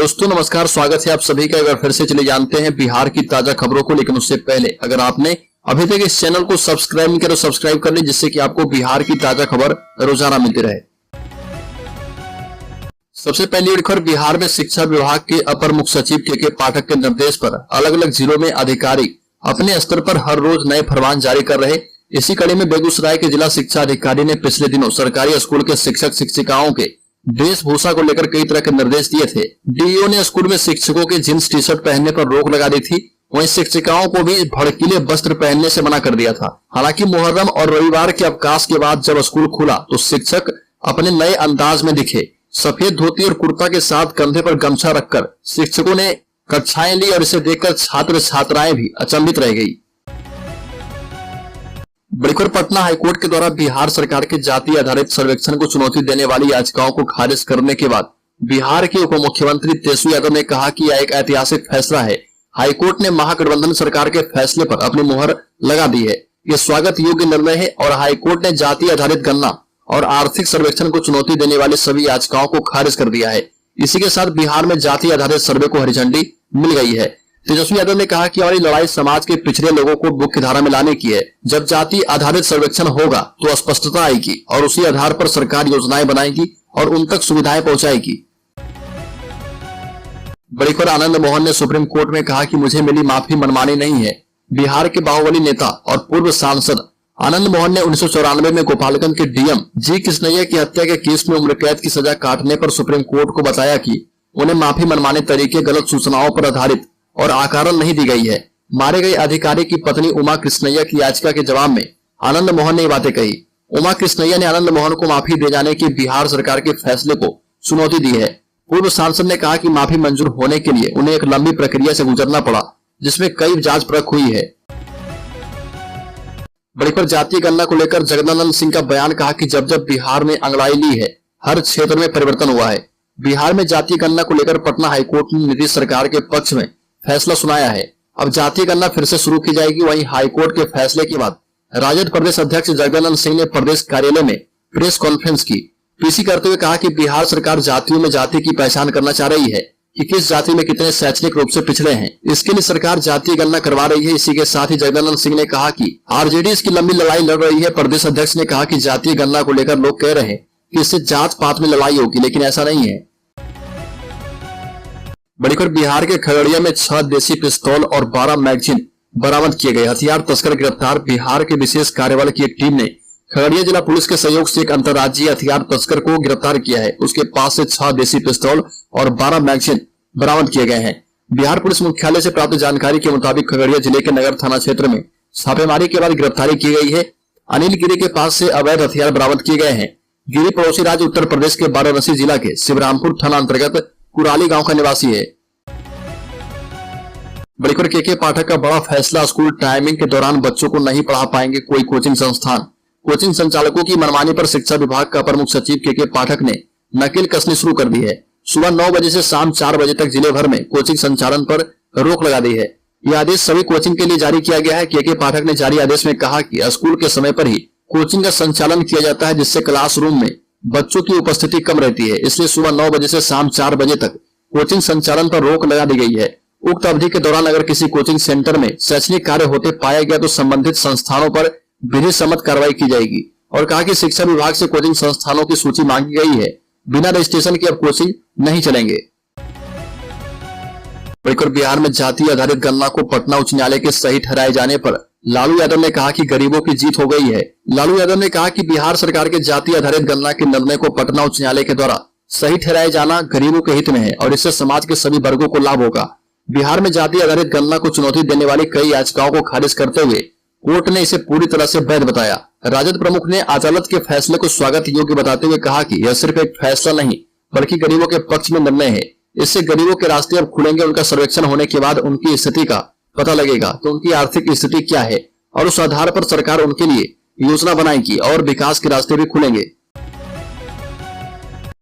दोस्तों नमस्कार, स्वागत है आप सभी का। अगर फिर से चले जानते हैं बिहार की ताजा खबरों को, लेकिन उससे पहले अगर आपने अभी तक इस चैनल को सब्सक्राइब नहीं किया तो सब्सक्राइब कर लें, जिससे कि आपको बिहार की ताजा खबर रोजाना मिलती रहे। सबसे पहली बड़ी खबर, बिहार में शिक्षा विभाग के अपर मुख्य सचिव के पाठक के निर्देश पर अलग अलग जिलों में अधिकारी अपने स्तर पर हर रोज नए फरमान जारी कर रहे। इसी कड़ी में बेगूसराय के जिला शिक्षा अधिकारी ने पिछले दिनों सरकारी स्कूल के शिक्षक शिक्षिकाओं के वेशभूषा को लेकर कई तरह के निर्देश दिए थे। डीईओ ने स्कूल में शिक्षकों के जींस टी शर्ट पहनने पर रोक लगा दी थी। वहीं शिक्षिकाओं को भी भड़कीले वस्त्र पहनने से मना कर दिया था। हालांकि मुहर्रम और रविवार के अवकाश के बाद जब स्कूल खुला तो शिक्षक अपने नए अंदाज में दिखे। सफेद धोती और कुर्ता के साथ कंधे पर गमछा रखकर शिक्षकों ने कक्षाएं ली और इसे देखकर छात्र छात्राएं भी अचंभित रह गई। बड़ी खबर, पटना हाईकोर्ट के द्वारा बिहार सरकार के जाति आधारित सर्वेक्षण को चुनौती देने वाली याचिकाओं को खारिज करने के बाद बिहार के उप मुख्यमंत्री तेजस्वी यादव ने कहा कि यह एक ऐतिहासिक फैसला है। हाईकोर्ट ने महागठबंधन सरकार के फैसले पर अपनी मुहर लगा दी है। ये स्वागत योग्य निर्णय है और हाईकोर्ट ने जाति आधारित गणना और आर्थिक सर्वेक्षण को चुनौती देने वाली सभी याचिकाओं को खारिज कर दिया है। इसी के साथ बिहार में जाति आधारित सर्वे को हरी झंडी मिल गई है। तेजस्वी यादव ने कहा कि हमारी लड़ाई समाज के पिछड़े लोगों को मुख्य धारा में लाने की है। जब जाति आधारित सर्वेक्षण होगा तो स्पष्टता आएगी और उसी आधार पर सरकार योजनाएं बनाएगी और उन तक सुविधाएं पहुंचाएगी। बड़ी खबर, आनंद मोहन ने सुप्रीम कोर्ट में कहा कि मुझे मिली माफी मनमानी नहीं है। बिहार के बाहुबली नेता और पूर्व सांसद आनंद मोहन ने 1994 में गोपालगंज के डीएम जी कृष्णैया की हत्या के केस में उम्र कैद की सजा काटने पर सुप्रीम कोर्ट को बताया कि उन्हें माफी मनमाने तरीके गलत सूचनाओं पर आधारित और आकारण नहीं दी गई है। मारे गए अधिकारी की पत्नी उमा कृष्णैया की याचिका के जवाब में आनंद मोहन ने ये बातें कही। उमा कृष्णैया ने आनंद मोहन को माफी दे जाने के बिहार सरकार के फैसले को चुनौती दी है। पूर्व सांसद ने कहा कि माफी मंजूर होने के लिए उन्हें एक लंबी प्रक्रिया से गुजरना पड़ा, जिसमें कई जांच परख हुई है। बड़ी पर जातीय गणना को लेकर जगदानंद सिंह का बयान, कहा कि जब जब बिहार में अंगड़ाई ली है हर क्षेत्र में परिवर्तन हुआ है। बिहार में जातीय गणना को लेकर पटना हाईकोर्ट ने नीतीश सरकार के पक्ष में फैसला सुनाया है। अब जातीय गणना फिर से शुरू की जाएगी। वहीं हाईकोर्ट के फैसले के बाद राजद प्रदेश अध्यक्ष जगदानंद सिंह ने प्रदेश कार्यालय में प्रेस कॉन्फ्रेंस की पीसी करते हुए कहा कि बिहार सरकार जातियों में जाति की पहचान करना चाह रही है कि किस जाति में कितने शैक्षणिक रूप से पिछड़े हैं। इसके लिए सरकार जातीय गणना करवा रही है। इसी के साथ ही जगदानंद सिंह ने कहा कि आरजेडी इसकी लंबी लड़ाई लड़ रही है। प्रदेश अध्यक्ष ने कहा कि जातीय गणना को लेकर लोग कह रहे हैं कि इससे जात पात में लड़ाई होगी, लेकिन ऐसा नहीं है। बड़ी खबर, बिहार के खगड़िया में 6 देसी पिस्तौल और 12 मैगजीन बरामद किए गए। हथियार तस्कर गिरफ्तार। बिहार के विशेष कार्यबल की एक टीम ने खगड़िया जिला पुलिस के सहयोग से एक अंतर्राज्यीय हथियार तस्कर को गिरफ्तार किया है। उसके पास से 6 देसी पिस्तौल और 12 मैगजीन बरामद किए गए हैं। बिहार पुलिस मुख्यालय से प्राप्त जानकारी के मुताबिक खगड़िया जिले के नगर थाना क्षेत्र में छापेमारी के बाद गिरफ्तारी की गई है। अनिल गिरी के पास से अवैध हथियार बरामद किए गए हैं। गिरी पड़ोसी राज्य उत्तर प्रदेश के वाराणसी जिला के शिवरामपुर थाना अंतर्गत कुराली गांव का निवासी है। बड़ी खबर, के पाठक का बड़ा फैसला। स्कूल टाइमिंग के दौरान बच्चों को नहीं पढ़ा पाएंगे कोई कोचिंग संस्थान। कोचिंग संचालकों की मनमानी पर शिक्षा विभाग का अपर मुख्य सचिव के पाठक ने नकेल कसनी शुरू कर दी है। सुबह 9 बजे से शाम 4 बजे तक जिले भर में कोचिंग संचालन पर रोक लगा दी है। यह आदेश सभी कोचिंग के लिए जारी किया गया है। के पाठक ने जारी आदेश में कहा कि स्कूल के समय पर ही कोचिंग का संचालन किया जाता है, जिससे क्लासरूम में बच्चों की उपस्थिति कम रहती है। इसलिए सुबह 9 बजे से शाम 4 बजे तक कोचिंग संचालन पर रोक लगा दी गई है। उक्त अवधि के दौरान अगर किसी कोचिंग सेंटर में शैक्षणिक कार्य होते पाया गया तो संबंधित संस्थानों पर विधि सम्मत कार्रवाई की जाएगी। और कहा कि शिक्षा विभाग से कोचिंग संस्थानों की सूची मांगी गई है। बिना रजिस्ट्रेशन के अब कोचिंग नहीं चलेंगे। बिहार में जाति आधारित गणना को पटना उच्च न्यायालय के सही ठहराए जाने पर लालू यादव ने कहा कि गरीबों की जीत हो गई है। लालू यादव ने कहा कि बिहार सरकार के जाति आधारित गणना के निर्णय को पटना उच्च न्यायालय के द्वारा सही ठहराया जाना गरीबों के हित में है और इससे समाज के सभी वर्गों को लाभ होगा। बिहार में जाति आधारित गणना को चुनौती देने वाली कई याचिकाओं को खारिज करते हुए कोर्ट ने इसे पूरी तरह से वैध बताया। राजद प्रमुख ने अदालत के फैसले को स्वागत योग्य बताते हुए कहा कि यह सिर्फ एक फैसला नहीं बल्कि गरीबों के पक्ष में निर्णय है। इससे गरीबों के रास्ते अब खुलेंगे। उनका सर्वेक्षण होने के बाद उनकी स्थिति का पता लगेगा तो उनकी आर्थिक स्थिति क्या है और उस आधार पर सरकार उनके लिए योजना बनाएगी और विकास के रास्ते भी खुलेंगे।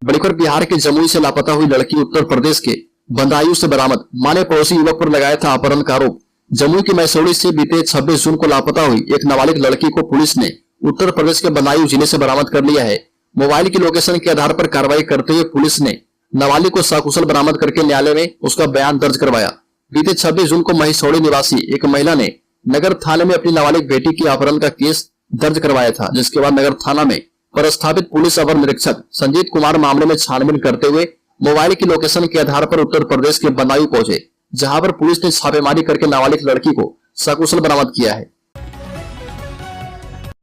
बड़ी खबर, बिहार के जमुई से लापता हुई लड़की उत्तर प्रदेश के बदायूं से बरामद। मां ने पड़ोसी युवक पर लगाया था अपहरण का आरोप। जमुई के मैसौड़ी से बीते 26 जून को लापता हुई एक नाबालिग लड़की को पुलिस ने उत्तर प्रदेश के बदायूं जिले से बरामद कर लिया है। मोबाइल की लोकेशन के आधार पर कार्रवाई करते हुए पुलिस ने नाबालिग को सकुशल बरामद करके न्यायालय में उसका बयान दर्ज करवाया। बीते 26 जून को महिसौड़ी निवासी एक महिला ने नगर थाने में अपनी नाबालिग बेटी की अपहरण का केस दर्ज करवाया था, जिसके बाद नगर थाना में पदस्थापित पुलिस अवर निरीक्षक संजीत कुमार मामले में छानबीन करते हुए मोबाइल की लोकेशन के आधार पर उत्तर प्रदेश के बदायूं पहुंचे, जहां पर पुलिस ने छापेमारी करके नाबालिग लड़की को सकुशल बरामद किया है।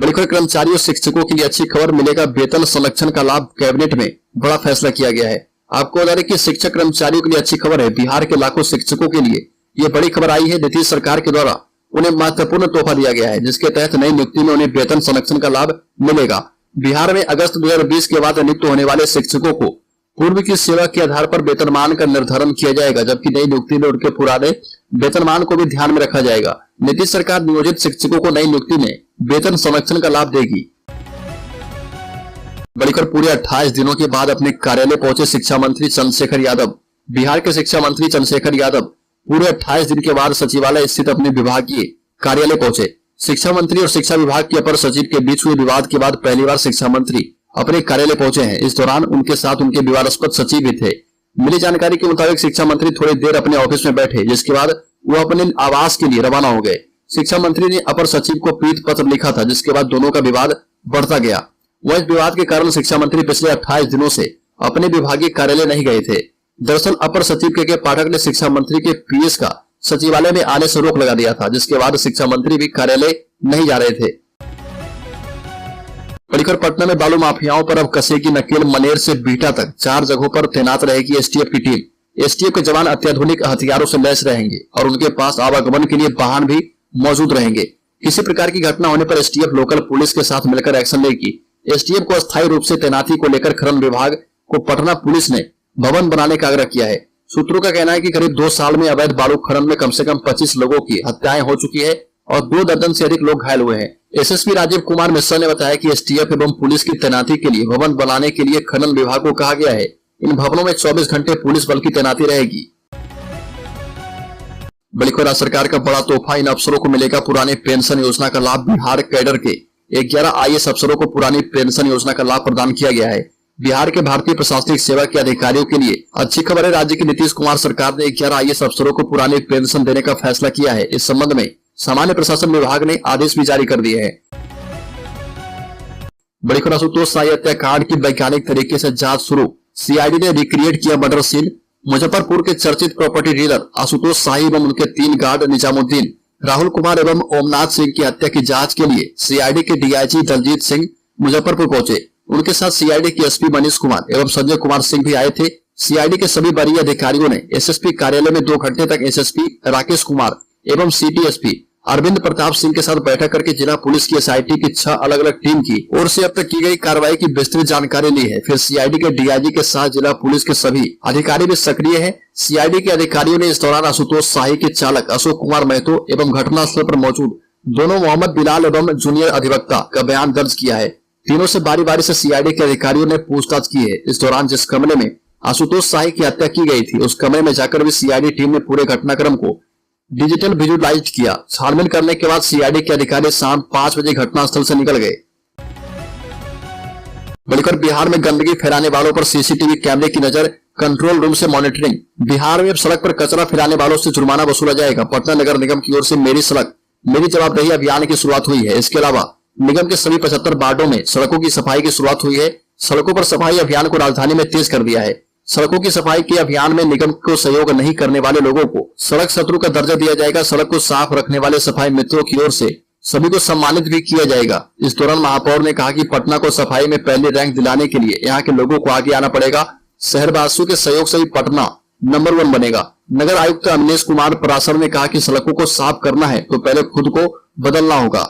बड़ी खबर कर्मचारियों शिक्षकों के लिए अच्छी खबर, मिलेगा वेतन संरक्षण का लाभ। कैबिनेट में बड़ा फैसला किया गया है। आपको बता दें कि शिक्षक कर्मचारियों के लिए अच्छी खबर है। बिहार के लाखों शिक्षकों के लिए ये बड़ी खबर आई है। नीतीश सरकार के द्वारा उन्हें महत्वपूर्ण तोहफा दिया गया है, जिसके तहत नई नियुक्ति में उन्हें वेतन संरक्षण का लाभ मिलेगा। बिहार में अगस्त 2020 के बाद नियुक्त होने वाले शिक्षकों को पूर्व की सेवा के आधार पर वेतनमान का निर्धारण किया जाएगा, जबकि नई नियुक्ति में उनके पुराने वेतनमान को भी ध्यान में रखा जाएगा। नीतीश सरकार नियोजित शिक्षकों को नई नियुक्ति में वेतन संरक्षण का लाभ देगी। बढ़कर पूरे 28 दिनों के बाद अपने कार्यालय पहुंचे शिक्षा मंत्री चंद्रशेखर यादव। बिहार के शिक्षा मंत्री चंद्रशेखर यादव पूरे 28 दिन के बाद सचिवालय स्थित अपने विभागीय कार्यालय पहुंचे। शिक्षा मंत्री और शिक्षा विभाग के अपर सचिव के बीच हुए विवाद के बाद पहली बार शिक्षा मंत्री अपने कार्यालय पहुंचे हैं। इस दौरान उनके साथ उनके विवादास्पद सचिव भी थे। मिली जानकारी के मुताबिक शिक्षा मंत्री थोड़ी देर अपने ऑफिस में बैठे, जिसके बाद वो अपने आवास के लिए रवाना हो गए। शिक्षा मंत्री ने अपर सचिव को प्रीत पत्र लिखा था, जिसके बाद दोनों का विवाद बढ़ता गया। वह इस विवाद के कारण शिक्षा मंत्री पिछले 28 दिनों से अपने विभागीय कार्यालय नहीं गए थे। दरअसल अपर सचिव के पाठक ने शिक्षा मंत्री के पीएस का सचिवालय में आने से रोक लगा दिया था, जिसके बाद शिक्षा मंत्री भी कार्यालय नहीं जा रहे थे। बड़ीखबर पटना में बालू माफियाओं पर अब कसेगी नकेल। मनेर से बीटा तक 4 जगहों पर तैनात रहेगी एसटीएफ की टीम। एसटीएफ के जवान अत्याधुनिक हथियारों से लैस रहेंगे और उनके पास आवागमन के लिए वाहन भी मौजूद रहेंगे। किसी प्रकार की घटना होने पर एसटीएफ लोकल पुलिस के साथ मिलकर एक्शन लेगी। एसटीएफ को अस्थायी रूप से तैनाती को लेकर खनन विभाग को पटना पुलिस ने भवन बनाने का आग्रह किया है। सूत्रों का कहना है कि करीब 2 साल में अवैध बालू खनन में कम से कम 25 लोगों की हत्याएं हो चुकी है और 2 दर्जन से अधिक लोग घायल हुए हैं। एसएसपी राजीव कुमार मिश्रा ने बताया कि एसटीएफ एवं पुलिस की तैनाती के लिए भवन बनाने के लिए खनन विभाग को कहा गया है। इन भवनों में 24 घंटे पुलिस बल की तैनाती रहेगी। बड़ी खबर, राज्य सरकार का बड़ा तोहफा, इन अफसरों को मिलेगा पुरानी पेंशन योजना का लाभ। बिहार कैडर के 11 आईएएस अफसरों को पुरानी पेंशन योजना का लाभ प्रदान किया गया है। बिहार के भारतीय प्रशासनिक सेवा के अधिकारियों के लिए अच्छी खबर है। राज्य की नीतीश कुमार सरकार ने 11 आईएएस अफसरों को पुरानी पेंशन देने का फैसला किया है। इस संबंध में सामान्य प्रशासन विभाग ने आदेश भी जारी कर दिए हैं। बड़ी खबर, आशुतोष शाही हत्याकांड की वैज्ञानिक तरीके से जांच शुरू। सीआईडी ने रिक्रिएट किया मर्डर सीन। मुजफ्फरपुर के चर्चित प्रॉपर्टी डीलर आशुतोष शाही एवं उनके 3 गार्ड निजामुद्दीन, राहुल कुमार एवं ओमनाथ सिंह की हत्या की जांच के लिए सीआईडी के डीआईजी दलजीत सिंह मुजफ्फरपुर पहुंचे। उनके साथ सीआईडी के एसपी मनीष कुमार एवं संजय कुमार सिंह भी आए थे। सीआईडी के सभी वरीय अधिकारियों ने एसएसपी कार्यालय में 2 घंटे तक एसएसपी राकेश कुमार एवं सिटी एसपी अरविंद प्रताप सिंह के साथ बैठक करके जिला पुलिस की एसआईटी की 6 अलग अलग टीम की ओर से अब तक की गई कार्रवाई की विस्तृत जानकारी ली है। फिर सीआईडी के डीआईजी के साथ जिला पुलिस के सभी अधिकारी भी सक्रिय हैं। सीआईडी के अधिकारियों ने इस दौरान आशुतोष शाही के चालक अशोक कुमार महतो एवं घटनास्थल पर मौजूद दोनों मोहम्मद बिलाल एवं जूनियर अधिवक्ता का बयान दर्ज किया है। तीनों से बारी बारी से सीआईडी के अधिकारियों ने पूछताछ की है। इस दौरान जिस कमरे में आशुतोष शाही की हत्या की गई थी, उस कमरे में जाकर भी सीआईडी टीम ने पूरे घटनाक्रम को डिजिटल विजुअलाइज किया। छानबीन करने के बाद सीआईडी के अधिकारी शाम 5 बजे घटनास्थल से निकल गए। बढ़कर बिहार में गंदगी फैलाने वालों पर सीसीटीवी कैमरे की नजर, कंट्रोल रूम से मॉनिटरिंग। बिहार में अब सड़क पर कचरा फैलाने वालों से जुर्माना वसूला जाएगा। पटना नगर निगम की ओर से मेरी सड़क मेरी जवाबदेही अभियान की शुरुआत हुई है। इसके अलावा निगम के सभी 75 वार्डों में सड़कों की सफाई की शुरुआत हुई है। सड़कों पर सफाई अभियान को राजधानी में तेज कर दिया है। सड़कों की सफाई के अभियान में निगम को सहयोग नहीं करने वाले लोगों को सड़क शत्रु का दर्जा दिया जाएगा। सड़क को साफ रखने वाले सफाई मित्रों की ओर से सभी को सम्मानित भी किया जाएगा। इस दौरान महापौर ने कहा कि पटना को सफाई में पहले रैंक दिलाने के लिए यहाँ के लोगों को आगे आना पड़ेगा। शहरवासियों के सहयोग से ही पटना नंबर 1 बनेगा। नगर आयुक्त अमनेश कुमार पराशर ने कहा कि सड़कों को साफ करना है तो पहले खुद को बदलना होगा।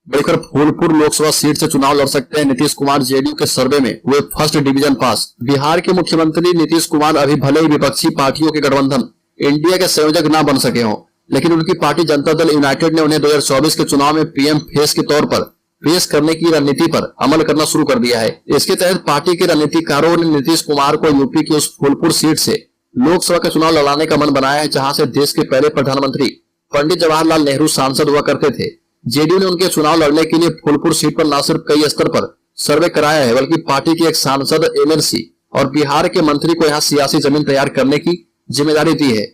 बढ़कर फूलपुर लोकसभा सीट से चुनाव लड़ सकते हैं नीतीश कुमार। जेडीयू के सर्वे में हुए फर्स्ट डिवीजन पास। बिहार के मुख्यमंत्री नीतीश कुमार अभी भले ही विपक्षी पार्टियों के गठबंधन इंडिया के संयोजक न बन सके हों, लेकिन उनकी पार्टी जनता दल यूनाइटेड ने उन्हें 2024 के चुनाव में पीएम फेस के तौर पर पेश करने की रणनीति पर अमल करना शुरू कर दिया है। इसके तहत पार्टी के रणनीतिकारों ने नीतीश कुमार को यूपी की उस फूलपुर सीट से लोकसभा का चुनाव लड़ाने का मन बनाया है, जहां से देश के पहले प्रधानमंत्री पंडित जवाहरलाल नेहरू सांसद हुआ करते थे। जेडीयू ने उनके चुनाव लड़ने के लिए फूलपुर सीट पर न सिर्फ कई स्तर पर सर्वे कराया है, बल्कि पार्टी के एक सांसद, एमएलसी और बिहार के मंत्री को यहाँ सियासी जमीन तैयार करने की जिम्मेदारी दी है।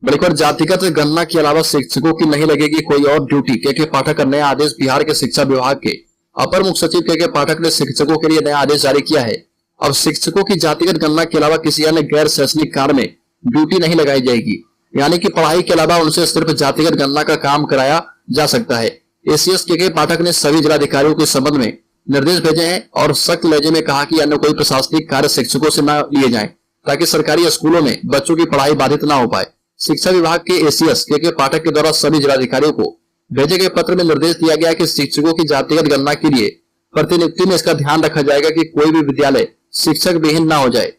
बल्कि जातिगत गणना के अलावा शिक्षकों की नहीं लगेगी कोई और ड्यूटी। के पाठक का नया आदेश। बिहार के शिक्षा विभाग के अपर मुख्य सचिव के पाठक ने शिक्षकों के लिए नया आदेश जारी किया है। अब शिक्षकों की जातिगत गणना के अलावा किसी अन्य गैर शैक्षणिक कार्य में ड्यूटी नहीं लगाई जाएगी, यानी कि पढ़ाई के अलावा उनसे सिर्फ जातिगत गणना का काम कराया जा सकता है। एसीएस के पाठक ने सभी जिलाधिकारियों के संबंध में निर्देश भेजे हैं और सख्त लहजे में कहा कि अन्य कोई प्रशासनिक कार्य शिक्षकों से न लिए जाएं, ताकि सरकारी स्कूलों में बच्चों की पढ़ाई बाधित न हो पाए। शिक्षा विभाग के एसीएस के पाठक के द्वारा सभी जिलाधिकारियों को भेजे गए पत्र में निर्देश दिया गया कि शिक्षकों की जातिगत गणना के लिए प्रतिनियुक्ति में इसका ध्यान रखा जाएगा कि कोई भी विद्यालय शिक्षक विहीन न हो जाए।